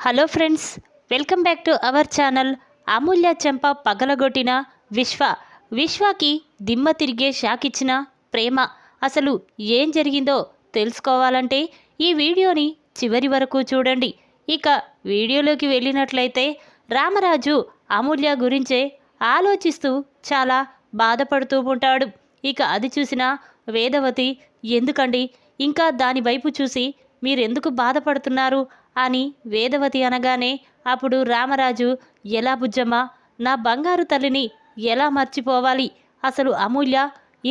Hello friends, welcome back to our channel. Amulya చెంప పగలగొట్టిన విశ్వకి దిమ్మ తిరిగే షాక్ ఇచ్చిన ప్రేమ. అసలు ఏం జరిగిందో తెలుసుకోవాలంటే ఈ వీడియోని చివరి వరకు చూడండి. ఇక వీడియోలోకి వెళ్ళినట్లయితే రామరాజు అమూల్య గురించే ఆలోచిస్తూ చాలా బాధపడుతూ ఉంటాడు. ఇక అది చూసిన వేదవతి, ఎందుకండి ఇంకా దాని వైపు చూసి మీరెందుకు బాధపడుతున్నారు అని వేదవతి అనగానే అప్పుడు రామరాజు, ఎలా బుజ్జమ్మ, నా బంగారు తల్లిని ఎలా మర్చిపోవాలి? అసలు అమూల్య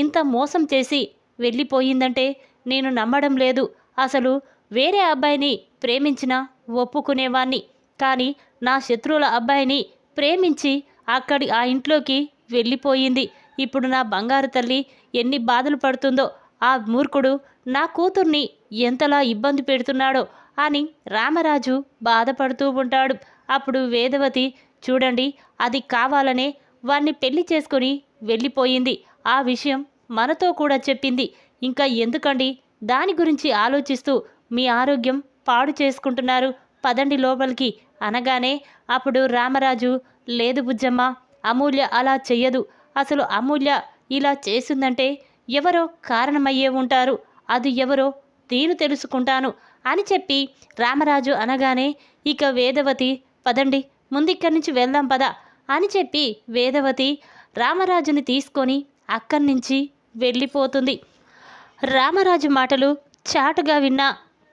ఇంత మోసం చేసి వెళ్ళిపోయిందంటే నేను నమ్మడం లేదు. అసలు వేరే అబ్బాయిని ప్రేమించినా ఒప్పుకునేవాణ్ణి, కానీ నా శత్రువుల అబ్బాయిని ప్రేమించి ఆ ఇంట్లోకి వెళ్ళిపోయింది. ఇప్పుడు నా బంగారు తల్లి ఎన్ని బాధలు పడుతుందో, ఆ మూర్ఖుడు నా కూతుర్ని ఎంతలా ఇబ్బంది పెడుతున్నాడో అని రామరాజు బాధపడుతూ ఉంటాడు. అప్పుడు వేదవతి, చూడండి, అది కావాలనే వాణ్ణి పెళ్లి చేసుకుని వెళ్ళిపోయింది. ఆ విషయం మనతో కూడా చెప్పింది. ఇంకా ఎందుకండి దాని గురించి ఆలోచిస్తూ మీ ఆరోగ్యం పాడు చేసుకుంటున్నారు? పదండి లోపలికి అనగానే అప్పుడు రామరాజు, లేదు బుజ్జమ్మ, అమూల్య అలా చెయ్యదు. అసలు అమూల్య ఇలా చేసిందంటే ఎవరో కారణమయ్యే ఉంటారు. అది ఎవరో నేను తెలుసుకుంటాను అని చెప్పి రామరాజు అనగానే ఇక వేదవతి, పదండి ముందిక్కడి నుంచి వెళ్దాం పద అని చెప్పి వేదవతి రామరాజుని తీసుకొని అక్కడి నుంచి వెళ్ళిపోతుంది. రామరాజు మాటలు చాటుగా విన్న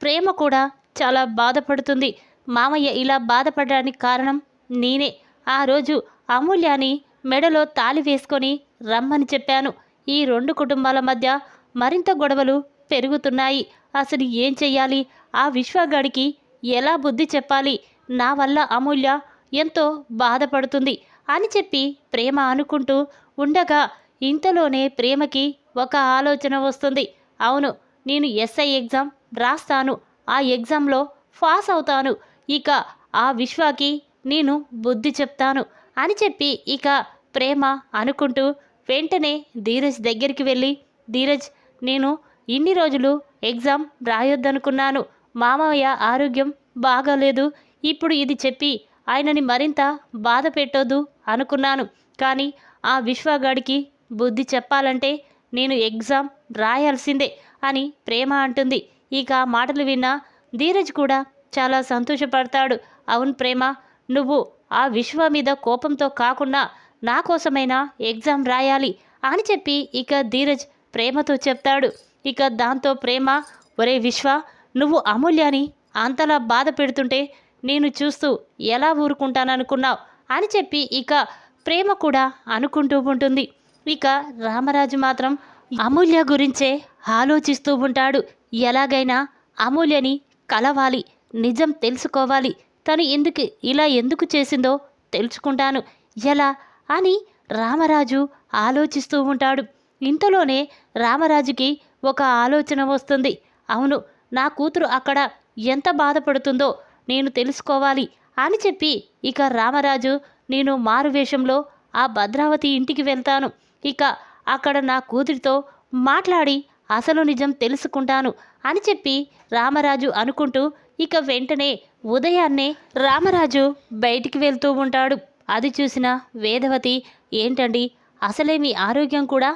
ప్రేమ కూడా చాలా బాధపడుతుంది. మామయ్య ఇలా బాధపడడానికి కారణం నేనే. ఆ రోజు అమూల్యాని మెడలో తాళి వేసుకొని రమ్మని చెప్పాను. ఈ రెండు కుటుంబాల మధ్య మరింత గొడవలు పెరుగుతున్నాయి. అసలు ఏం చెయ్యాలి? ఆ విశ్వగాడికి ఎలా బుద్ధి చెప్పాలి? నా వల్ల అమూల్య ఎంతో బాధపడుతుంది అని చెప్పి ప్రేమ అనుకుంటూ ఉండగా ఇంతలోనే ప్రేమకి ఒక ఆలోచన వస్తుంది. అవును, నేను ఎస్ఐ ఎగ్జామ్ రాస్తాను, ఆ ఎగ్జామ్లో పాస్ అవుతాను, ఇక ఆ విశ్వకి నేను బుద్ధి చెప్తాను అని చెప్పి ఇక ప్రేమ అనుకుంటూ వెంటనే ధీరజ్ దగ్గరికి వెళ్ళి, ధీరజ్, నేను ఇన్ని రోజులు ఎగ్జామ్ రాయొద్దనుకున్నాను. మామయ్య ఆరోగ్యం బాగాలేదు, ఇప్పుడు ఇది చెప్పి ఆయనని మరింత బాధ పెట్టొద్దు అనుకున్నాను, కానీ ఆ విశ్వగాడికి బుద్ధి చెప్పాలంటే నేను ఎగ్జామ్ రాయాల్సిందే అని ప్రేమ అంటుంది. ఇక మాటలు విన్న ధీరజ్ కూడా చాలా సంతోషపడతాడు. అవును ప్రేమ, నువ్వు ఆ విశ్వ మీద కోపంతో కాకుండా నా కోసమైనా ఎగ్జామ్ రాయాలి అని చెప్పి ఇక ధీరజ్ ప్రేమతో చెప్తాడు. ఇక దాంతో ప్రేమ, ఒరే విశ్వ, నువ్వు అమూల్యాని అంతలా బాధ పెడుతుంటే నేను చూస్తూ ఎలా ఊరుకుంటాననుకున్నావు అని చెప్పి ఇక ప్రేమ కూడా అనుకుంటూ ఉంటుంది. ఇక రామరాజు మాత్రం అమూల్య గురించే ఆలోచిస్తూ ఉంటాడు. ఎలాగైనా అమూల్యని కలవాలి, నిజం తెలుసుకోవాలి, తను ఎందుకు చేసిందో తెలుసుకుంటాను, ఎలా అని రామరాజు ఆలోచిస్తూ ఉంటాడు. ఇంతలోనే రామరాజుకి ఒక ఆలోచన వస్తుంది. అవును, నా కూతురు అక్కడ ఎంత బాధపడుతుందో నేను తెలుసుకోవాలి అని చెప్పి ఇక రామరాజు, నేను మారువేషంలో ఆ భద్రావతి ఇంటికి వెళ్తాను, ఇక అక్కడ నా కూతురితో మాట్లాడి అసలు నిజం తెలుసుకుంటాను అని చెప్పి రామరాజు అనుకుంటూ ఇక వెంటనే ఉదయాన్నే రామరాజు బయటికి వెళ్తూ ఉంటాడు. అది చూసిన వేదవతి, ఏంటండి, అసలే మీ ఆరోగ్యం కూడా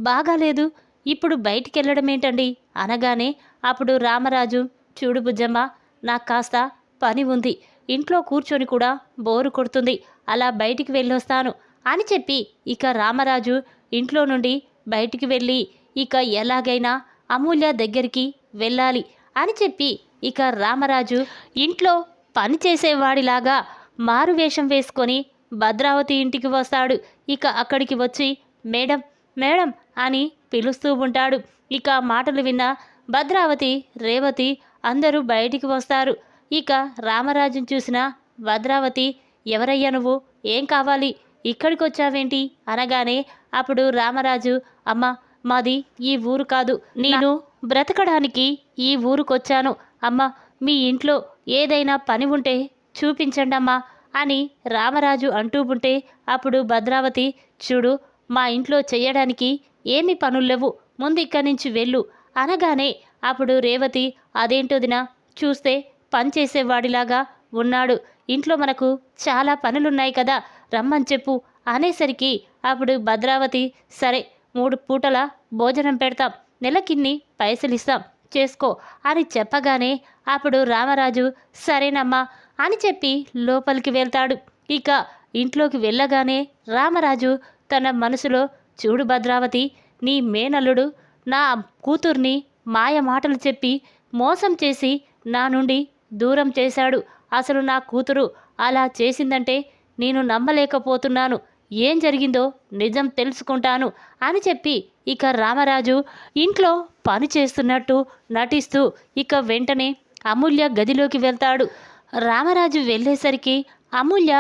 బాగాలేదు, ఇప్పుడు బయటికి వెళ్ళడం ఏంటండి అనగానే అప్పుడు రామరాజు, చూడు బుజ్జమ్మ, నాకు కాస్త పని ఉంది, ఇంట్లో కూర్చొని కూడా బోరు కొడుతుంది, అలా బయటికి వెళ్ళొస్తాను అని చెప్పి ఇక రామరాజు ఇంట్లో నుండి బయటికి వెళ్ళి ఇక ఎలాగైనా అమూల్య దగ్గరికి వెళ్ళాలి అని చెప్పి ఇక రామరాజు ఇంట్లో పని చేసేవాడిలాగా మారువేషం వేసుకొని భద్రావతి ఇంటికి వస్తాడు. ఇక అక్కడికి వచ్చి, మేడం మేడం అని పిలుస్తూ ఉంటాడు. ఇక మాటలు విన్న భద్రావతి, రేవతి అందరూ బయటికి వస్తారు. ఇక రామరాజును చూసిన భద్రావతి, ఎవరయ్యా నువ్వు, ఏం కావాలి, ఇక్కడికి వచ్చావేంటి అనగానే అప్పుడు రామరాజు, అమ్మ, మాది ఈ ఊరు కాదు, నేను బ్రతకడానికి ఈ ఊరుకొచ్చాను, అమ్మ మీ ఇంట్లో ఏదైనా పని ఉంటే చూపించండమ్మా అని రామరాజు అంటూ ఉంటే అప్పుడు భద్రావతి, చూడు, మా ఇంట్లో చెయ్యడానికి ఏమి పనుల్లేవు, ముందు ఇక్కడి నుంచి వెళ్ళు అనగానే అప్పుడు రేవతి, అదేంటోదినా, చూస్తే పనిచేసేవాడిలాగా ఉన్నాడు. ఇంట్లో మనకు చాలా పనులున్నాయి కదా, రమ్మని చెప్పు అనేసరికి అప్పుడు భద్రావతి సరే 3 పూటల భోజనం పెడతాం, నెలకిన్ని పైసలిస్తాం, చేసుకో అని చెప్పగానే అప్పుడు రామరాజు సరేనమ్మా అని చెప్పి లోపలికి వెళ్తాడు. ఇక ఇంట్లోకి వెళ్ళగానే రామరాజు తన మనసులో చూడు భద్రావతి, నీ మేనల్లుడు నా కూతుర్ని మాయ మాటలు చెప్పి మోసం చేసి నా నుండి దూరం చేశాడు. అసలు నా కూతురు అలా చేసిందంటే నేను నమ్మలేకపోతున్నాను. ఏం జరిగిందో నిజం తెలుసుకుంటాను అని చెప్పి ఇక రామరాజు ఇంట్లో పని చేస్తున్నట్టు నటిస్తూ ఇక వెంటనే అమూల్య గదిలోకి వెళ్తాడు. రామరాజు వెళ్ళేసరికి అమూల్య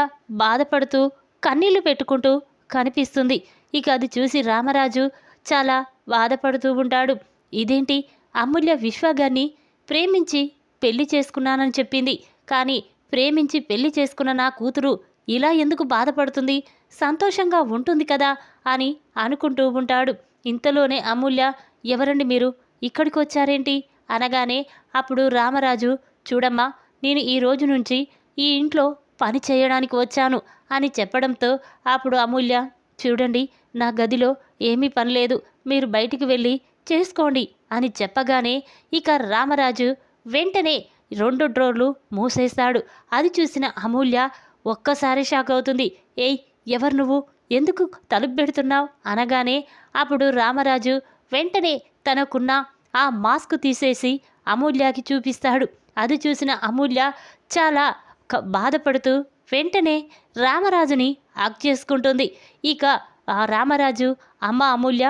బాధపడుతూ కన్నీళ్లు పెట్టుకుంటూ కనిపిస్తుంది. ఇక అది చూసి రామరాజు చాలా బాధపడుతూ ఉంటాడు. ఇదేంటి, అమూల్య విశ్వగారిని ప్రేమించి పెళ్లి చేసుకున్నానని చెప్పింది, కానీ ప్రేమించి పెళ్లి చేసుకున్న నా కూతురు ఇలా ఎందుకు బాధపడుతుంది, సంతోషంగా ఉంటుంది కదా అని అనుకుంటూ ఉంటాడు. ఇంతలోనే అమూల్య ఎవరండి మీరు, ఇక్కడికి వచ్చారేంటి అనగానే అప్పుడు రామరాజు చూడమ్మా, నేను ఈ రోజు నుంచి ఈ ఇంట్లో పని చేయడానికి వచ్చాను అని చెప్పడంతో అప్పుడు అమూల్య చూడండి, నా గదిలో ఏమీ పని లేదు, మీరు బయటికి వెళ్ళి చేసుకోండి అని చెప్పగానే ఇక రామరాజు వెంటనే 2 డ్రోర్లు మూసేస్తాడు. అది చూసిన అమూల్య ఒక్కసారి షాక్ అవుతుంది. ఏయ్, ఎవరు నువ్వు, ఎందుకు తలుపు పెడుతున్నావు అనగానే అప్పుడు రామరాజు వెంటనే తనకున్న ఆ మాస్క్ తీసేసి అమూల్యకి చూపిస్తాడు. అది చూసిన అమూల్య చాలా బాధపడుతూ వెంటనే రామరాజుని హగ్ చేసుకుంటుంది. ఇక ఆ రామరాజు అమ్మ అమూల్య,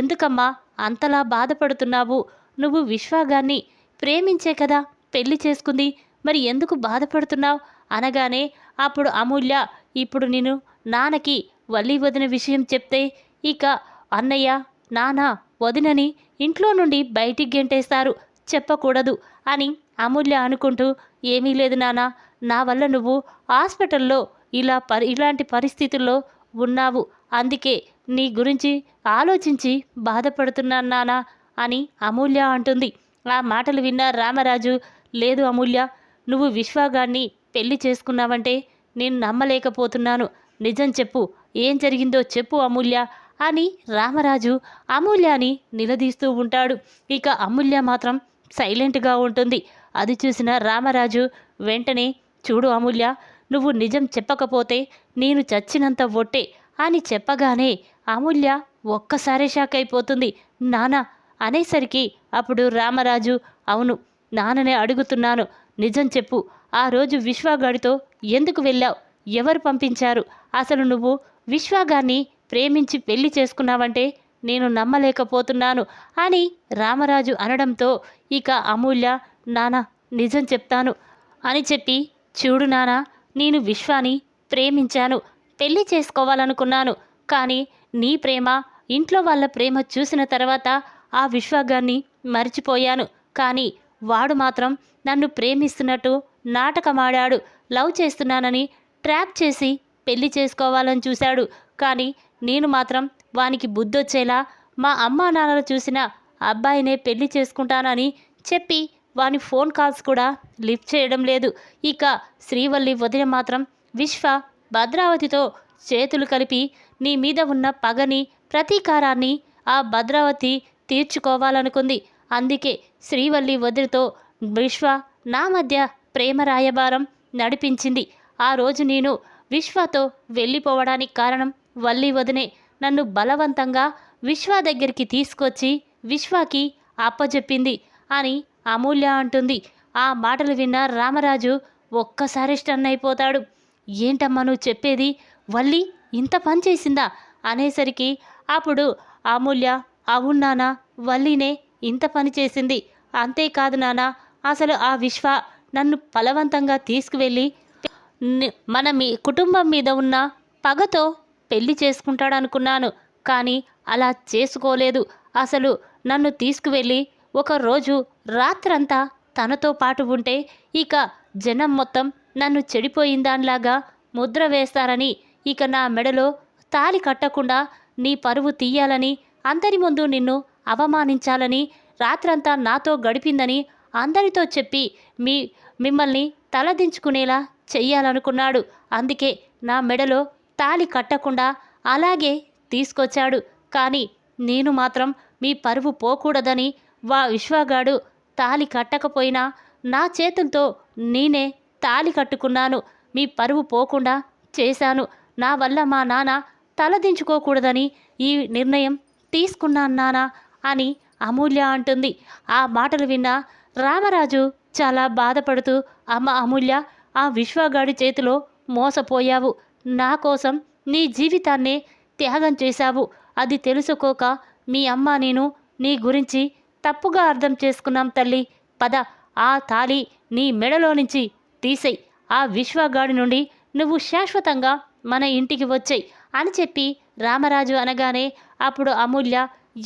ఎందుకమ్మా అంతలా బాధపడుతున్నావు, నువ్వు విశ్వగారిని ప్రేమించే కదా పెళ్లి చేసుకుంది, మరి ఎందుకు బాధపడుతున్నావు అనగానే అప్పుడు అమూల్య ఇప్పుడు నేను నాన్నకి వల్లి వదిన విషయం చెప్తే ఇక అన్నయ్య నాన్న వదినని ఇంట్లో నుండి బయటికి గెంటేస్తారు, చెప్పకూడదు అని అమూల్య అనుకుంటూ ఏమీ లేదు నాన్న, నా వల్ల నువ్వు హాస్పిటల్లో ఇలాంటి పరిస్థితుల్లో ఉన్నావు, అందుకే నీ గురించి ఆలోచించి బాధపడుతున్నాను నాన్న అని అమూల్య అంటుంది. ఆ మాటలు విన్న రామరాజు లేదు అమూల్య, నువ్వు విశ్వగారిని పెళ్లి చేసుకున్నావంటే నేను నమ్మలేకపోతున్నాను, నిజం చెప్పు, ఏం జరిగిందో చెప్పు అమూల్య అని రామరాజు అమూల్యని నిలదీస్తూ ఉంటాడు. ఇక అమూల్య మాత్రం సైలెంట్గా ఉంటుంది. అది చూసిన రామరాజు వెంటనే చూడు అమూల్య, నువ్వు నిజం చెప్పకపోతే నేను చచ్చినంత ఒట్టే అని చెప్పగానే అమూల్య ఒక్కసారే షాక్ అయిపోతుంది. నాన్న అనేసరికి అప్పుడు రామరాజు అవును నాన్ననే అడుగుతున్నాను, నిజం చెప్పు, ఆ రోజు విశ్వగాడితో ఎందుకు వెళ్ళావు, ఎవరు పంపించారు, అసలు నువ్వు విశ్వగారిని ప్రేమించి పెళ్లి చేసుకున్నావంటే నేను నమ్మలేకపోతున్నాను అని రామరాజు అనడంతో ఇక అమూల్య నాన్న నిజం చెప్తాను అని చెప్పి చూడు నాన్న, నేను విశ్వాని ప్రేమించాను, పెళ్లి చేసుకోవాలనుకున్నాను, కానీ నీ ప్రేమ ఇంట్లో వాళ్ళ ప్రేమ చూసిన తర్వాత ఆ విశ్వగారిని మర్చిపోయాను, కానీ వాడు మాత్రం నన్ను ప్రేమిస్తున్నట్టు నాటకమాడాడు, లవ్ చేస్తున్నానని ట్రాప్ చేసి పెళ్లి చేసుకోవాలని చూశాడు, కానీ నేను మాత్రం వానికి బుద్ధొచ్చేలా మా అమ్మా నాన్నలు చూసిన అబ్బాయినే పెళ్లి చేసుకుంటానని చెప్పి వాని ఫోన్ కాల్స్ కూడా లిఫ్ట్ చేయడం లేదు. ఇక శ్రీవల్లి వదిన మాత్రం విశ్వ భద్రావతితో చేతులు కలిపి నీ మీద ఉన్న పగని ప్రతీకారాన్ని ఆ భద్రావతి తీర్చుకోవాలనుకుంది, అందుకే శ్రీవల్లి వదినతో విశ్వ నా మధ్య ప్రేమ రాయబారం నడిపించింది. ఆ రోజు నేను విశ్వతో వెళ్ళిపోవడానికి కారణం వల్లి వదినే, నన్ను బలవంతంగా విశ్వ దగ్గరికి తీసుకొచ్చి విశ్వకి అప్పచెప్పింది అని అమూల్య అంటుంది. ఆ మాటలు విన్న రామరాజు ఒక్కసారి స్టన్ అయిపోతాడు. ఏంటమ్మా నువ్వు చెప్పేది, వల్లి ఇంత పని చేసిందా అనేసరికి అప్పుడు అమూల్య అవును నాన్న, వల్లినే ఇంత పని చేసింది, అంతేకాదు నాన్న, అసలు ఆ విశ్వ నన్ను బలవంతంగా తీసుకువెళ్ళి మన కుటుంబం మీద ఉన్న పగతో పెళ్లి చేసుకుంటాడనుకున్నాను, కానీ అలా చేసుకోలేదు, అసలు నన్ను తీసుకువెళ్ళి ఒకరోజు రాత్రంతా తనతో పాటు ఉంటే ఇక జనం మొత్తం నన్ను చెడిపోయిందానిలాగా ముద్ర వేస్తారని, ఇక నా మెడలో తాళి కట్టకుండా నీ పరువు తీయాలని, అందరి ముందు నిన్ను అవమానించాలని రాత్రంతా నాతో గడిపిందని అందరితో చెప్పి మిమ్మల్ని తలదించుకునేలా చెయ్యాలనుకున్నాడు. అందుకే నా మెడలో తాళి కట్టకుండా అలాగే తీసుకొచ్చాడు. కానీ నేను మాత్రం మీ పరువు పోకూడదని విశ్వగాడు తాళి కట్టకపోయినా నా చేతులతో నేనే తాళి కట్టుకున్నాను. మీ పరువు పోకుండా చేశాను. నా వల్ల మా నాన్న తలదించుకోకూడదని ఈ నిర్ణయం తీసుకున్నాను నానా అని అమూల్య అంటుంది. ఆ మాటలు విన్న రామరాజు చాలా బాధపడుతూ, అమ్మ అమూల్య, ఆ విశ్వగాడి చేతిలో మోసపోయావు. నా కోసం నీ జీవితాన్నే త్యాగం చేశావు. అది తెలుసుకోక మీ అమ్మ నేను నీ గురించి తప్పుగా అర్థం చేసుకున్నాం తల్లి. పద, ఆ తాళి నీ మెడలో నుంచి తీసేయ్. ఆ విశ్వగాడి నుండి నువ్వు శాశ్వతంగా మన ఇంటికి వచ్చేయ్ అని చెప్పి రామరాజు అనగానే అప్పుడు అమూల్య,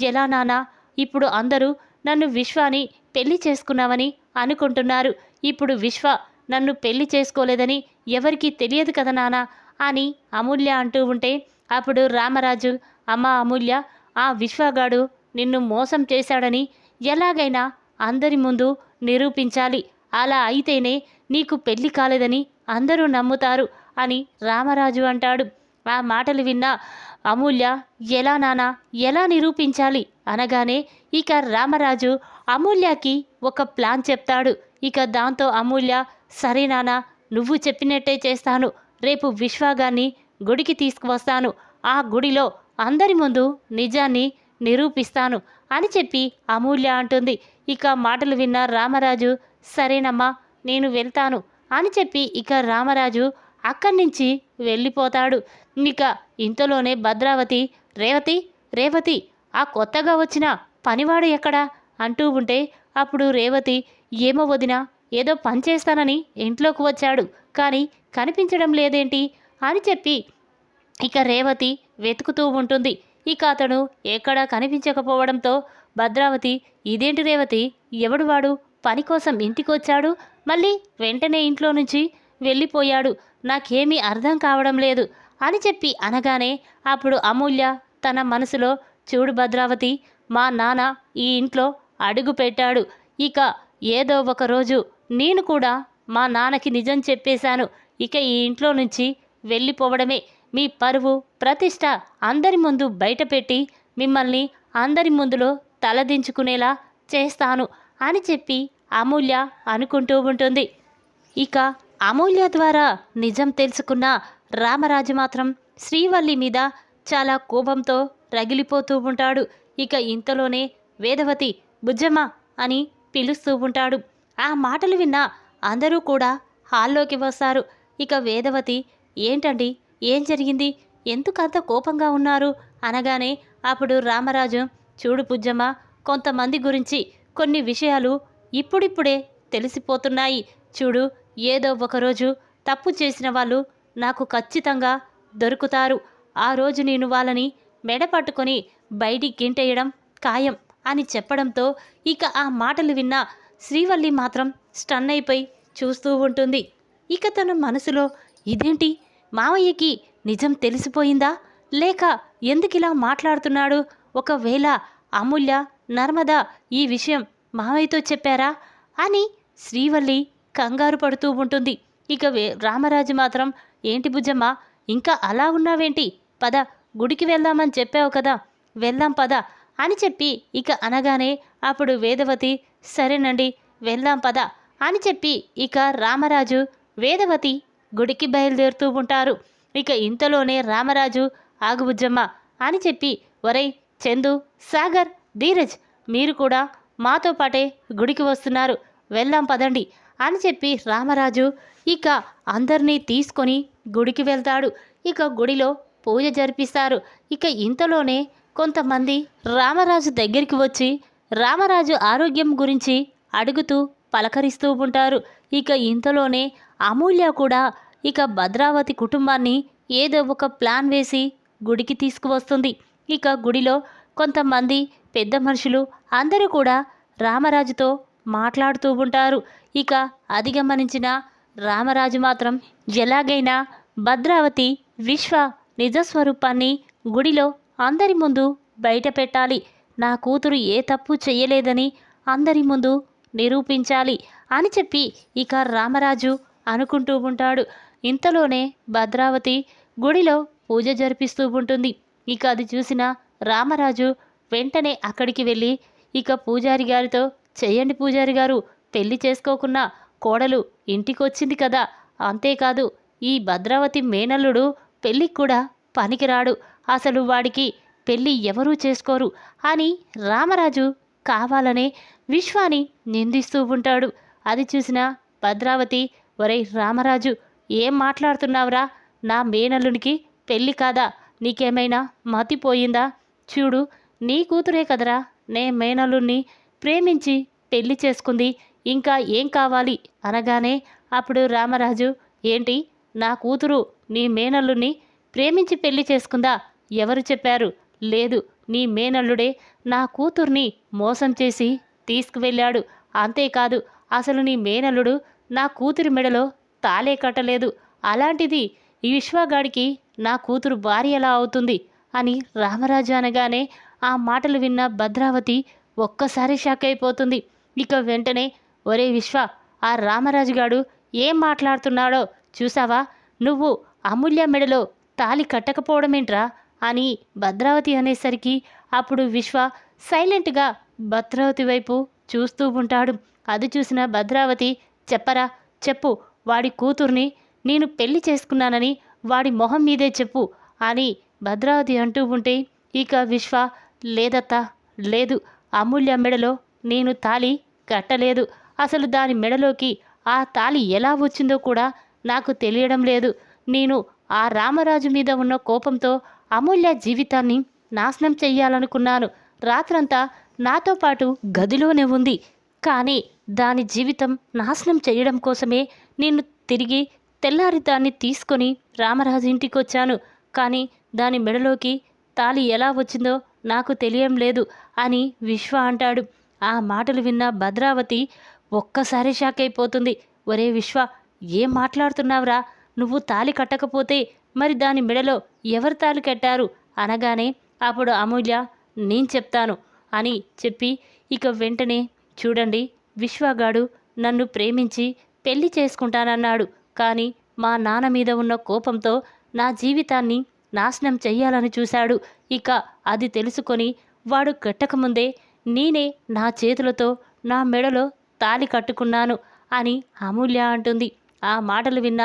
ఎలా నానా, ఇప్పుడు అందరూ నన్ను విశ్వాని పెళ్లి చేసుకున్నామని అనుకుంటున్నారు. ఇప్పుడు విశ్వ నన్ను పెళ్లి చేసుకోలేదని ఎవరికీ తెలియదు కదా నానా అని అమూల్య అంటూ ఉంటే అప్పుడు రామరాజు, అమ్మ అమూల్య, ఆ విశ్వగాడు నిన్ను మోసం చేశాడని ఎలాగైనా అందరి ముందు నిరూపించాలి. అలా అయితేనే నీకు పెళ్లి కాలేదని అందరూ నమ్ముతారు అని రామరాజు అంటాడు. ఆ మాటలు విన్న అమూల్య, ఎలా నానా, ఎలా నిరూపించాలి అనగానే ఇక రామరాజు అమూల్యకి ఒక ప్లాన్ చెప్తాడు. ఇక దాంతో అమూల్య, సరే నానా, నువ్వు చెప్పినట్టే చేస్తాను. రేపు విశ్వగాన్ని గుడికి తీసుకువస్తాను. ఆ గుడిలో అందరి ముందు నిజాన్ని నిరూపిస్తాను అని చెప్పి అమూల్య అంటుంది. ఇక మాటలు విన్న రామరాజు, సరేనమ్మా, నేను వెళ్తాను అని చెప్పి ఇక రామరాజు అక్కడి నుంచి వెళ్ళిపోతాడు. ఇక ఇంతలోనే భద్రావతి, రేవతి, రేవతి, ఆ కొత్తగా వచ్చిన పనివాడు ఎక్కడా అంటూ ఉంటే అప్పుడు రేవతి, ఏమో వదినా, ఏదో పని చేస్తానని ఇంట్లోకి వచ్చాడు, కానీ కనిపించడం లేదేంటి అని చెప్పి ఇక రేవతి వెతుకుతూ ఉంటుంది. ఇక అతడు ఎక్కడా కనిపించకపోవడంతో భద్రావతి, ఇదేంటి రేవతి, ఎవడు వాడు పని కోసం ఇంటికి వచ్చాడు, మళ్ళీ వెంటనే ఇంట్లో నుంచి వెళ్ళిపోయాడు, నాకేమీ అర్థం కావడం లేదు అని చెప్పి అనగానే అప్పుడు అమూల్య తన మనసులో, చూడు భద్రావతి, మా నాన్న ఈ ఇంట్లో అడుగు పెట్టాడు. ఇక ఏదో ఒక రోజు నేను కూడా మా నాన్నకి నిజం చెప్పేశాను. ఇక ఈ ఇంట్లో నుంచి వెళ్ళిపోవడమే. మీ పరువు ప్రతిష్ట అందరి ముందు బయటపెట్టి మిమ్మల్ని అందరి ముందులో తలదించుకునేలా చేస్తాను అని చెప్పి అమూల్య అనుకుంటూ ఉంటుంది. ఇక అమూల్య ద్వారా నిజం తెలుసుకున్న రామరాజు మాత్రం శ్రీవల్లి మీద చాలా కోపంతో రగిలిపోతూ ఉంటాడు. ఇక ఇంతలోనే వేదవతి, బుజ్జమ్మ అని పిలుస్తూ ఉంటాడు. ఆ మాటలు విన్న అందరూ కూడా హాల్లోకి వస్తారు. ఇక వేదవతి, ఏంటండి, ఏం జరిగింది, ఎందుకంత కోపంగా ఉన్నారు అనగానే అప్పుడు రామరాజు, చూడు బుజ్జమ్మ, కొంతమంది గురించి కొన్ని విషయాలు ఇప్పుడిప్పుడే తెలిసిపోతున్నాయి. చూడు, ఏదో ఒకరోజు తప్పు చేసిన వాళ్ళు నాకు ఖచ్చితంగా దొరుకుతారు. ఆ రోజు నేను వాళ్ళని మెడపట్టుకొని బయటికి గింటేయడం ఖాయం అని చెప్పడంతో ఇక ఆ మాటలు విన్న శ్రీవల్లి మాత్రం స్టన్ అయిపోయి చూస్తూ ఉంటుంది. ఇక తన మనసులో, ఇదేంటి, మావయ్యకి నిజం తెలిసిపోయిందా, లేక ఎందుకిలా మాట్లాడుతున్నాడు, ఒకవేళ అమూల్య, నర్మద ఈ విషయం మావయ్యతో చెప్పారా అని శ్రీవల్లి కంగారు పడుతూ ఉంటుంది. ఇక రామరాజు మాత్రం, ఏంటి బుజ్జమ్మ, ఇంకా అలా ఉన్నావేంటి, పద, గుడికి వెళ్దామని చెప్పావు కదా, వెళ్దాం పద అని చెప్పి ఇక అనగానే అప్పుడు వేదవతి, సరేనండి వెళ్దాం పద అని చెప్పి ఇక రామరాజు, వేదవతి గుడికి బయలుదేరుతూ ఉంటారు. ఇక ఇంతలోనే రామరాజు, ఆగు బుజ్జమ్మ అని చెప్పి, ఒరేయ్ చందు, సాగర్, ధీరజ్, మీరు కూడా మాతో పాటే గుడికి వస్తున్నారు, వెళ్దాం పదండి అని చెప్పి రామరాజు ఇక అందరినీ తీసుకొని గుడికి వెళ్తాడు. ఇక గుడిలో పూజ జరిపిస్తారు. ఇక ఇంతలోనే కొంతమంది రామరాజు దగ్గరికి వచ్చి రామరాజు ఆరోగ్యం గురించి అడుగుతూ పలకరిస్తూ ఉంటారు. ఇక ఇంతలోనే అమూల్య కూడా ఇక భద్రావతి కుటుంబాన్ని ఏదో ఒక ప్లాన్ వేసి గుడికి తీసుకువస్తుంది. ఇక గుడిలో కొంతమంది పెద్ద మనుషులు అందరూ కూడా రామరాజుతో మాట్లాడుతూ ఉంటారు. ఇక అది గమనించిన రామరాజు మాత్రం, ఎలాగైనా భద్రావతి, విశ్వ నిజస్వరూపాన్ని గుడిలో అందరి ముందు బయట పెట్టాలి, నా కూతురు ఏ తప్పు చెయ్యలేదని అందరి ముందు నిరూపించాలి అని చెప్పి ఇక రామరాజు అనుకుంటూ ఉంటాడు. ఇంతలోనే భద్రావతి గుడిలో పూజ జరిపిస్తూ ఉంటుంది. ఇక అది చూసిన రామరాజు వెంటనే అక్కడికి వెళ్ళి ఇక పూజారి గారితో, చెయ్యండి పూజారి గారు, పెళ్లి చేసుకోకున్న కోడలు ఇంటికొచ్చింది కదా, అంతేకాదు ఈ భద్రావతి మేనల్లుడు పెళ్ళికి కూడా పనికిరాడు, అసలు వాడికి పెళ్ళి ఎవరూ చేసుకోరు అని రామరాజు కావాలనే విశ్వాని నిందిస్తూ ఉంటాడు. అది చూసిన భద్రావతి, ఒరేయ్ రామరాజు, ఏం మాట్లాడుతున్నావురా? నా మేనల్లునికి పెళ్ళి కాదా? నీకేమైనా మతిపోయిందా? చూడు, నీ కూతురే కదరా నే మేనల్లుణ్ణి ప్రేమించి పెళ్లి చేసుకుంది, ఇంకా ఏం కావాలి అనగానే అప్పుడు రామరాజు, ఏంటి నా కూతురు నీ మేనల్లుణ్ణి ప్రేమించి పెళ్లి చేసుకుందా? ఎవరు చెప్పారు? లేదు, నీ మేనల్లుడే నా కూతుర్ని మోసం చేసి తీసుకువెళ్ళాడు. అంతేకాదు అసలు నీ మేనల్లుడు నా కూతురి మెడలో తాళే కట్టలేదు. అలాంటిది ఈ విశ్వగాడికి నా కూతురు భార్య ఎలా అవుతుంది అని రామరాజు అనగానే ఆ మాటలు విన్న భద్రావతి ఒక్కసారి షాక్ అయిపోతుంది. ఇక వెంటనే, ఒరే విశ్వ, ఆ రామరాజుగాడు ఏం మాట్లాడుతున్నాడో చూసావా? నువ్వు అమూల్య మెడలో తాళి కట్టకపోవడమేంట్రా అని భద్రావతి అనేసరికి అప్పుడు విశ్వ సైలెంట్గా భద్రావతి వైపు చూస్తూ ఉంటాడు. అది చూసిన భద్రావతి, చెప్పరా, చెప్పు, వాడి కూతుర్ని నేను పెళ్లి చేసుకున్నానని వాడి మొహం మీదే చెప్పు అని భద్రావతి అంటూ ఉంటే ఇక విశ్వ, లేదత్తా, లేదు, అమూల్య మెడలో నేను తాళి కట్టలేదు. అసలు దాని మెడలోకి ఆ తాళి ఎలా వచ్చిందో కూడా నాకు తెలియడం లేదు. నేను ఆ రామరాజు మీద ఉన్న కోపంతో అమూల్య జీవితాన్ని నాశనం చెయ్యాలనుకున్నాను. రాత్రంతా నాతో పాటు గదిలోనే ఉంది, కానీ దాని జీవితం నాశనం చేయడం కోసమే నేను తిరిగి తెల్లారి దాన్ని తీసుకొని రామరాజు ఇంటికి వచ్చాను. కానీ దాని మెడలోకి తాళి ఎలా వచ్చిందో నాకు తెలియడం లేదు అని విశ్వ అంటాడు. ఆ మాటలు విన్న భద్రావతి ఒక్కసారి షాక్ అయిపోతుంది. ఒరే విశ్వ, ఏం మాట్లాడుతున్నావురా? నువ్వు తాళి కట్టకపోతే మరి దాని మెడలో ఎవరు తాళి కట్టారు అనగానే అప్పుడు అమూల్య, నేను చెప్తాను అని చెప్పి ఇక వెంటనే, చూడండి, విశ్వగాడు నన్ను ప్రేమించి పెళ్లి చేసుకుంటానన్నాడు, కానీ మా నాన్న మీద ఉన్న కోపంతో నా జీవితాన్ని నాశనం చెయ్యాలని చూశాడు. ఇక అది తెలుసుకొని వాడు కట్టకముందే నేనే నా చేతులతో నా మెడలో తాళి కట్టుకున్నాను అని అమూల్య అంటుంది. ఆ మాటలు విన్న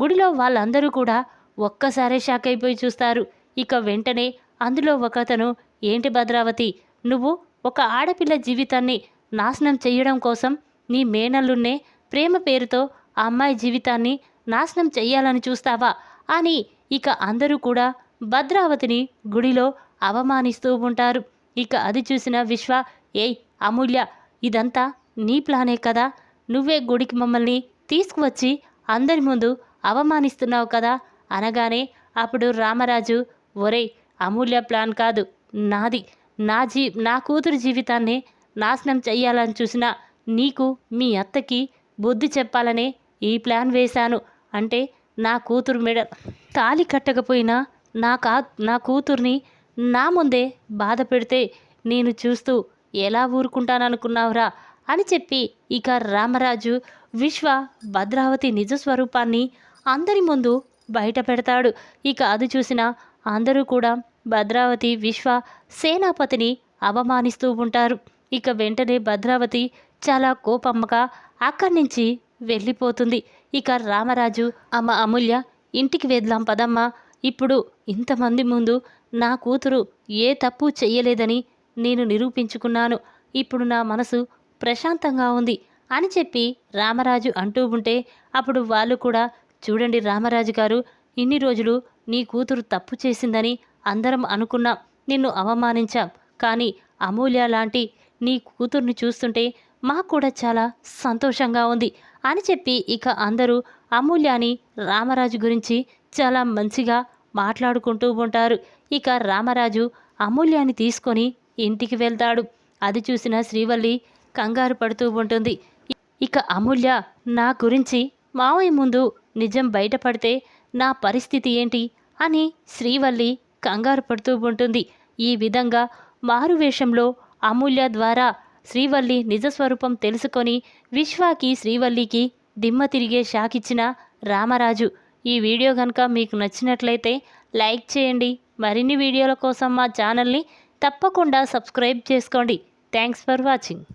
గుడిలో వాళ్ళందరూ కూడా ఒక్కసారే షాక్ అయిపోయి చూస్తారు. ఇక వెంటనే అందులో ఒకతను, ఏంటి భద్రావతి, నువ్వు ఒక ఆడపిల్ల జీవితాన్ని నాశనం చెయ్యడం కోసం నీ మేనల్లున్నే ప్రేమ పేరుతో ఆ అమ్మాయి జీవితాన్ని నాశనం చెయ్యాలని చూస్తావా అని ఇక అందరూ కూడా భద్రావతిని గుడిలో అవమానిస్తూ ఉంటారు. ఇక అది చూసిన విశ్వ, ఏయ్ అమూల్య, ఇదంతా నీ ప్లానే కదా? నువ్వే గుడికి మమ్మల్ని తీసుకువచ్చి అందరి ముందు అవమానిస్తున్నావు కదా అనగానే అప్పుడు రామరాజు, ఒరేయ్, అమూల్య ప్లాన్ కాదు, నాది. నా కూతురు జీవితాన్ని నాశనం చెయ్యాలని చూసిన నీకు, మీ అత్తకి బుద్ధి చెప్పాలనే ఈ ప్లాన్ వేశాను. అంటే నా కూతురు మెడ తాళి కట్టకపోయినా నా కూతుర్ని నా ముందే బాధ పెడితే నేను చూస్తూ ఎలా ఊరుకుంటాననుకున్నావురా అని చెప్పి ఇక రామరాజు విశ్వ భద్రావతి నిజ స్వరూపాన్ని అందరి ముందు బయట పెడతాడు. ఇక అది చూసిన అందరూ కూడా భద్రావతి విశ్వ సేనాపతిని అవమానిస్తూ ఉంటారు. ఇక వెంటనే భద్రావతి చాలా కోపంగా అక్కడి నుంచి వెళ్ళిపోతుంది. ఇక రామరాజు, అమ్మ అమూల్య, ఇంటికి వెళ్దాం పదమ్మా, ఇప్పుడు ఇంతమంది ముందు నా కూతురు ఏ తప్పు చెయ్యలేదని నేను నిరూపించుకున్నాను, ఇప్పుడు నా మనసు ప్రశాంతంగా ఉంది అని చెప్పి రామరాజు అంటూ ఉంటే అప్పుడు వాళ్ళు కూడా, చూడండి రామరాజు గారు, ఇన్ని రోజులు నీ కూతురు తప్పు చేసిందని అందరం అనుకున్నాం, నిన్ను అవమానించాం, కానీ అమూల్య లాంటి నీ కూతుర్ని చూస్తుంటే మాకు కూడా చాలా సంతోషంగా ఉంది అని చెప్పి ఇక అందరూ అమూల్యాని రామరాజు గురించి చాలా మంచిగా మాట్లాడుకుంటూ ఉంటారు. ఇక రామరాజు అమూల్యాన్ని తీసుకొని ఇంటికి వెళ్తాడు. అది చూసిన శ్రీవల్లి కంగారు పడుతూ ఉంటుంది. ఇక అమూల్య నా గురించి మావయ్య ముందు నిజం బయటపడితే నా పరిస్థితి ఏంటి అని శ్రీవల్లి కంగారు పడుతూ ఉంటుంది. ఈ విధంగా మారువేషంలో అమూల్య ద్వారా శ్రీవల్లి నిజస్వరూపం తెలుసుకొని విశ్వాకి శ్రీవల్లికి దిమ్మ తిరిగే షాక్ ఇచ్చిన రామరాజు. ఈ వీడియో కనుక మీకు నచ్చినట్లయితే లైక్ చేయండి. మరిన్ని వీడియోల కోసం మా ఛానల్ని తప్పకుండా సబ్స్క్రైబ్ చేసుకోండి. Thanks for watching.